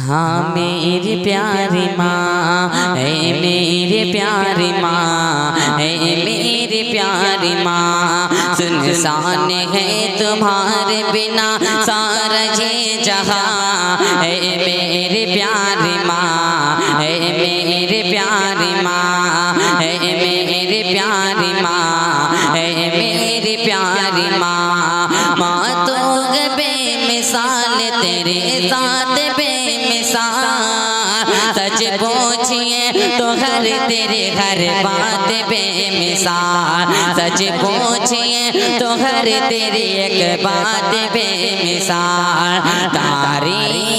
हाँ मेरी प्यारी माँ, ऐ मेरी प्यारी माँ, ऐ मेरी प्यारी माँ, सुनसान है तुम्हारे बिना सारा ये जहाँ। ऐ मेरी प्यारी माँ, ऐ मेरी प्यारी माँ, ऐ मेरी प्यारी माँ, ऐ मेरी प्यारी माँ। माँ तो बेमिसाल तेरे साथ बेमिसाल, सच पूछिए तो घर तेरे घर बात बेमिसाल, सच पूछिए तो घर तेरी एक बात बेमिसाल। तारीफ